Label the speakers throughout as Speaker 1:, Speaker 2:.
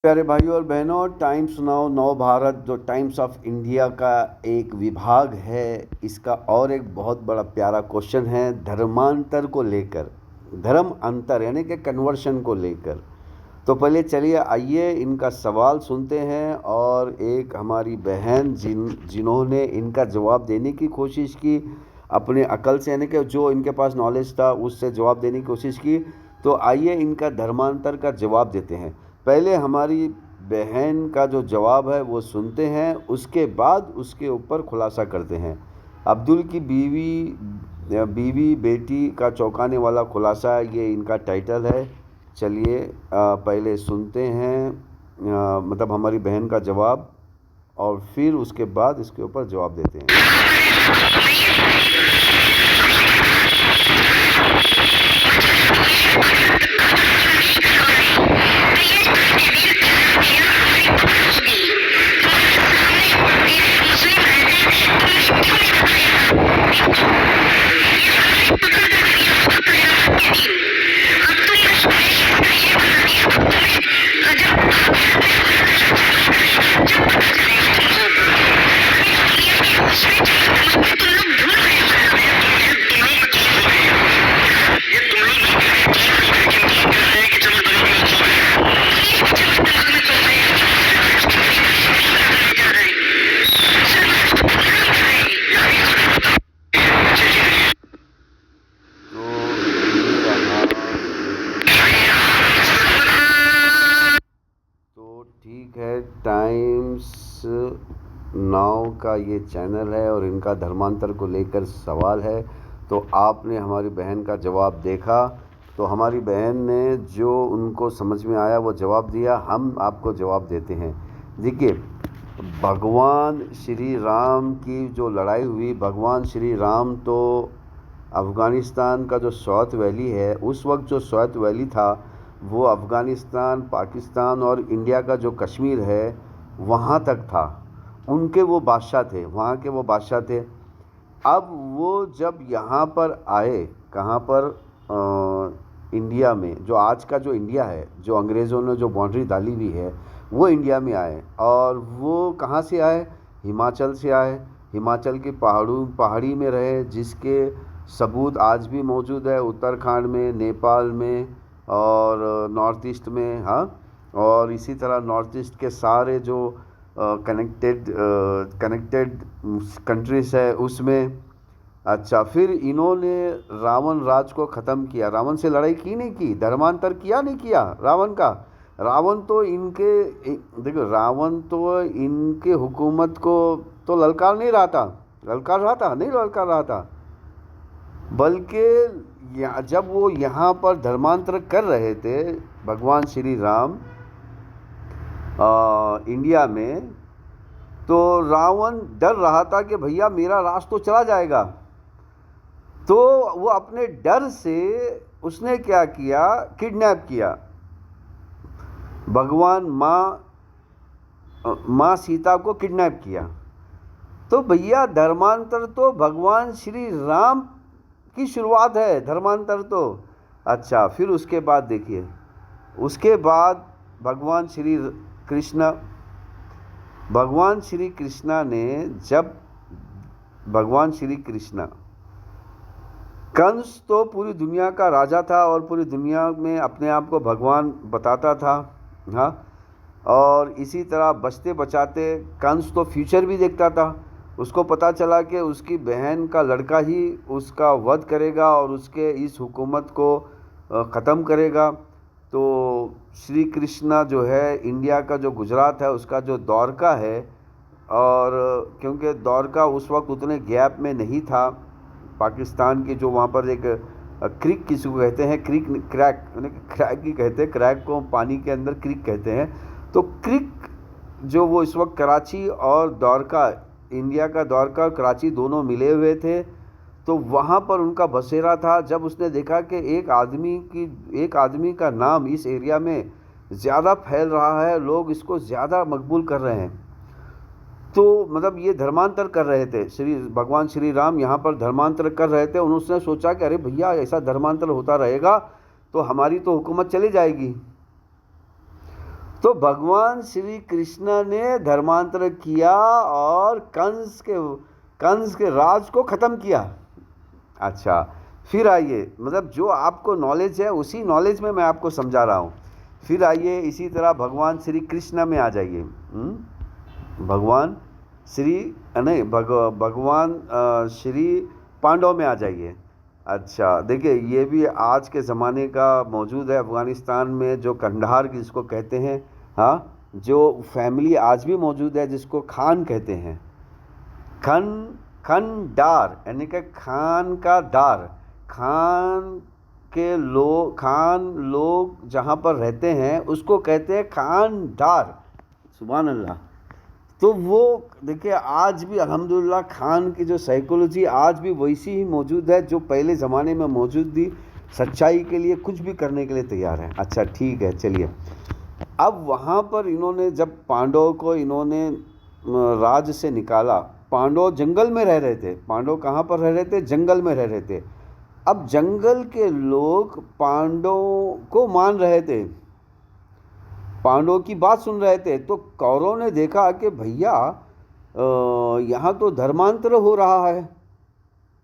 Speaker 1: प्यारे भाइयों और बहनों, टाइम्स नाउ नव भारत जो टाइम्स ऑफ इंडिया का एक विभाग है, इसका और एक बहुत बड़ा प्यारा क्वेश्चन है धर्मांतर को लेकर, धर्म अंतर यानी कि कन्वर्शन को लेकर। तो पहले चलिए आइए इनका सवाल सुनते हैं और एक हमारी बहन जिन्होंने इनका जवाब देने की कोशिश की अपने अकल से, यानी कि जो इनके पास नॉलेज था उससे जवाब देने की कोशिश की। तो आइए इनका धर्मांतर का जवाब देते हैं। पहले हमारी बहन का जो जवाब है वो सुनते हैं, उसके बाद उसके ऊपर खुलासा करते हैं। अब्दुल की बीवी बेटी का चौंकाने वाला खुलासा, ये इनका टाइटल है। चलिए पहले सुनते हैं मतलब हमारी बहन का जवाब, और फिर उसके बाद इसके ऊपर जवाब देते हैं। ठीक है, टाइम्स नाउ का ये चैनल है और इनका धर्मांतर को लेकर सवाल है। तो आपने हमारी बहन का जवाब देखा, तो हमारी बहन ने जो उनको समझ में आया वो जवाब दिया। हम आपको जवाब देते हैं। देखिए, भगवान श्री राम की जो लड़ाई हुई, भगवान श्री राम तो अफ़गानिस्तान का जो स्वात वैली है, उस वक्त जो स्वात वैली था वो अफ़गानिस्तान, पाकिस्तान और इंडिया का जो कश्मीर है वहाँ तक था। उनके वो बादशाह थे, वहाँ के वो बादशाह थे। अब वो जब यहाँ पर आए, कहाँ पर इंडिया में, जो आज का जो इंडिया है, जो अंग्रेज़ों ने जो बाउंड्री डाली हुई है, वो इंडिया में आए। और वो कहाँ से आए? हिमाचल से आए। हिमाचल की पहाड़ी में रहे, जिसके सबूत आज भी मौजूद है उत्तराखंड में, नेपाल में और नॉर्थ ईस्ट में। हाँ, और इसी तरह नॉर्थ ईस्ट के सारे जो कनेक्टेड कंट्रीज़ है उसमें। अच्छा, फिर इन्होंने रावण राज को ख़त्म किया। रावण से लड़ाई की नहीं की, धर्मांतर किया नहीं किया रावण का। रावण तो देखो, रावण तो इनके हुकूमत को तो ललकार नहीं रहा था, नहीं ललकार रहा था, बल्कि जब वो यहाँ पर धर्मांतर कर रहे थे भगवान श्री राम इंडिया में, तो रावण डर रहा था कि भैया मेरा राज तो चला जाएगा। तो वो अपने डर से उसने क्या किया, किडनैप किया भगवान माँ सीता को किडनैप किया। तो भैया धर्मांतर तो भगवान श्री राम की शुरुआत है, धर्मांतर तो। अच्छा, फिर उसके बाद देखिए, उसके बाद भगवान श्री कृष्णा ने, जब भगवान श्री कृष्णा, कंस तो पूरी दुनिया का राजा था और पूरी दुनिया में अपने आप को भगवान बताता था। हाँ, और इसी तरह बचते बचाते कंस तो फ्यूचर भी देखता था। उसको पता चला कि उसकी बहन का लड़का ही उसका वध करेगा और उसके इस हुकूमत को ख़त्म करेगा। तो श्री कृष्णा जो है, इंडिया का जो गुजरात है उसका जो द्वारका है, और क्योंकि द्वारका उस वक्त उतने गैप में नहीं था, पाकिस्तान की जो वहाँ पर एक क्रिक किसी को कहते हैं, क्रैक ही कहते हैं, क्रैक को पानी के अंदर क्रिक कहते हैं। तो क्रिक जो वो इस वक्त कराची और द्वारका, इंडिया का द्वारका और कराची दोनों मिले हुए थे, तो वहाँ पर उनका बसेरा था। जब उसने देखा कि एक आदमी का नाम इस एरिया में ज़्यादा फैल रहा है, लोग इसको ज़्यादा मकबूल कर रहे हैं, तो मतलब ये धर्मांतर कर रहे थे, भगवान श्री राम यहाँ पर धर्मांतर कर रहे थे। उन्होंने सोचा कि अरे भैया ऐसा धर्मांतर होता रहेगा तो हमारी तो हुकूमत चली जाएगी। तो भगवान श्री कृष्ण ने धर्मांतर किया और कंस के राज को ख़त्म किया। अच्छा, फिर आइए, मतलब जो आपको नॉलेज है उसी नॉलेज में मैं आपको समझा रहा हूँ। फिर आइए इसी तरह भगवान श्री कृष्ण में आ जाइए। भगवान श्री नहीं भगवान श्री पांडव में आ जाइए। अच्छा, देखिए ये भी आज के ज़माने का मौजूद है अफ़गानिस्तान में, जो कंधार जिसको कहते हैं। हाँ, जो फैमिली आज भी मौजूद है जिसको खान कहते हैं। खंडार यानी कि खान का दार। खान लोग जहाँ पर रहते हैं उसको कहते हैं खानदार। सुभान अल्लाह। तो वो देखिए आज भी अल्हम्दुलिल्लाह खान की जो साइकोलॉजी आज भी वैसी ही मौजूद है जो पहले ज़माने में मौजूद थी। सच्चाई के लिए कुछ भी करने के लिए तैयार है। अच्छा ठीक है, चलिए। अब वहाँ पर इन्होंने जब पांडव को इन्होंने राज से निकाला, पांडव जंगल में रह रहे थे। पांडव कहाँ पर रह रहे थे? जंगल में रह रहे थे। अब जंगल के लोग पांडवों को मान रहे थे, पांडवों की बात सुन रहे थे। तो कौरव ने देखा कि भैया यहाँ तो धर्मांतर हो रहा है,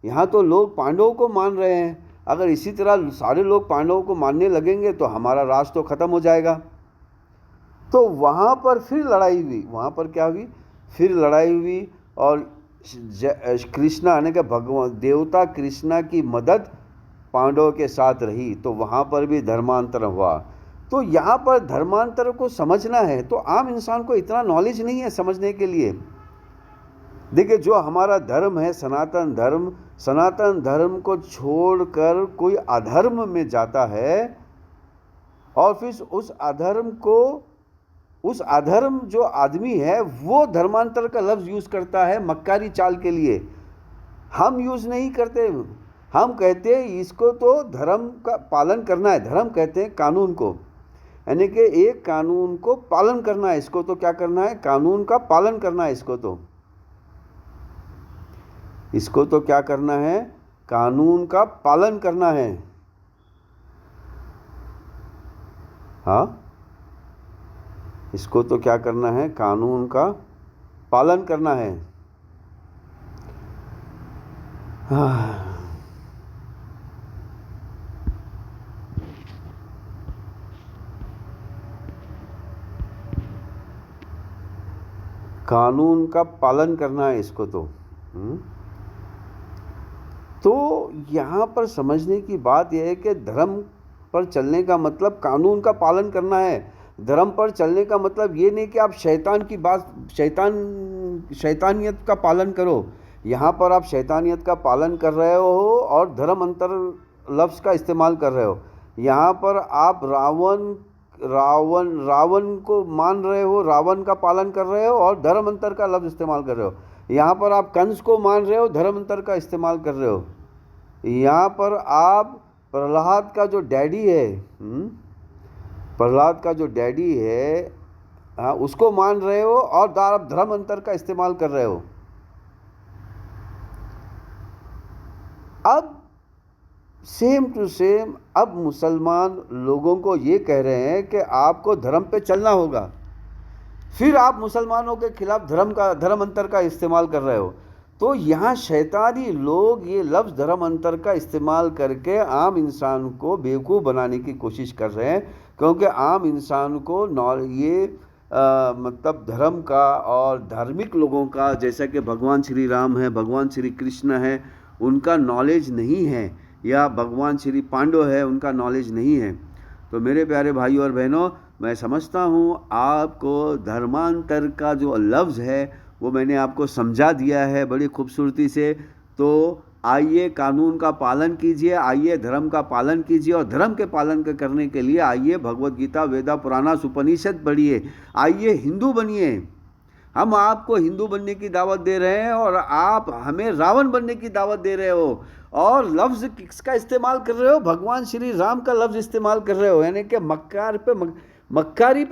Speaker 1: यहाँ तो लोग पांडवों को मान रहे हैं। अगर इसी तरह सारे लोग पांडवों को मानने लगेंगे तो हमारा राज तो ख़त्म हो जाएगा। तो वहाँ पर फिर लड़ाई हुई। वहाँ पर क्या हुई? फिर लड़ाई हुई और कृष्णा यानी कि भगवान देवता कृष्णा की मदद पांडवों के साथ रही। तो वहाँ पर भी धर्मांतर हुआ। तो यहाँ पर धर्मांतर को समझना है तो आम इंसान को इतना नॉलेज नहीं है समझने के लिए। देखिए जो हमारा धर्म है सनातन धर्म, सनातन धर्म को छोड़कर कोई अधर्म में जाता है और फिर उस अधर्म जो आदमी है वो धर्मांतर का लफ्ज़ यूज़ करता है मक्कारी चाल के लिए। हम यूज़ नहीं करते। हम कहते हैं इसको तो धर्म का पालन करना है। धर्म कहते हैं कानून को, यानी कि एक कानून को पालन करना है। इसको तो क्या करना है? कानून का पालन करना है। इसको तो क्या करना है? कानून का पालन करना है। हाँ, इसको तो क्या करना है? कानून का पालन करना है। हाँ। कानून का पालन करना है इसको तो यहाँ पर समझने की बात यह है कि धर्म पर चलने का मतलब कानून का पालन करना है। धर्म पर चलने का मतलब ये नहीं कि आप शैतानियत का पालन करो। यहाँ पर आप शैतानियत का पालन कर रहे हो और धर्म अंतर लफ्ज़ का इस्तेमाल कर रहे हो। यहाँ पर आप रावण को मान रहे हो, रावण का पालन कर रहे हो और धर्म अंतर का लफ्ज़ इस्तेमाल कर रहे हो। यहाँ पर आप कंस को मान रहे हो, धर्म अंतर का इस्तेमाल कर रहे हो। यहाँ पर आप प्रहलाद का जो डैडी है, हाँ, उसको मान रहे हो और आप धर्म अंतर का इस्तेमाल कर रहे हो। अब सेम टू सेम अब मुसलमान लोगों को ये कह रहे हैं कि आपको धर्म पे चलना होगा, फिर आप मुसलमानों के खिलाफ धर्म अंतर का इस्तेमाल कर रहे हो। तो यहाँ शैतानी लोग ये लफ्ज़ धर्म अंतर का इस्तेमाल करके आम इंसान को बेवकूफ़ बनाने की कोशिश कर रहे हैं, क्योंकि आम इंसान को मतलब धर्म का और धार्मिक लोगों का, जैसा कि भगवान श्री राम है, भगवान श्री कृष्ण है, उनका नॉलेज नहीं है, या भगवान श्री पांडव है उनका नॉलेज नहीं है। तो मेरे प्यारे भाइयों और बहनों, मैं समझता हूँ आपको धर्मांतर का जो लफ्ज़ है वो मैंने आपको समझा दिया है बड़ी खूबसूरती से। तो आइए कानून का पालन कीजिए, आइए धर्म का पालन कीजिए, और धर्म के पालन करने के लिए आइए भगवत गीता, वेदा, पुराना, उपनिषद पढ़िए, आइए हिंदू बनिए। हम आपको हिंदू बनने की दावत दे रहे हैं और आप हमें रावण बनने की दावत दे रहे हो, और लफ्ज़ किसका इस्तेमाल कर रहे हो? भगवान श्री राम का लफ्ज़ इस्तेमाल कर रहे हो, यानी कि मक्कारी पे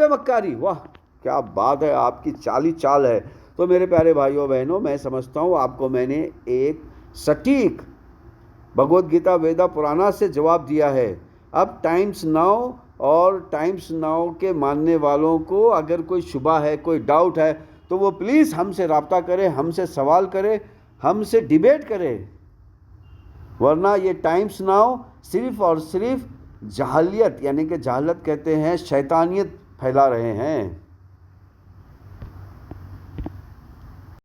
Speaker 1: मक्कारी। वाह क्या बात है, आपकी चाल है। तो मेरे प्यारे भाइयों बहनों, मैं समझता हूँ आपको मैंने एक सटीक भगवत गीता, वेदा, पुराना से जवाब दिया है। अब टाइम्स नाउ और टाइम्स नाउ के मानने वालों को अगर कोई शुबा है, कोई डाउट है, तो वो प्लीज़ हमसे रब्ता करे, हमसे सवाल करे, हमसे डिबेट करे। वरना ये टाइम्स नाउ सिर्फ़ और सिर्फ जहालियत, यानी कि जहालत कहते हैं, शैतानियत फैला रहे हैं।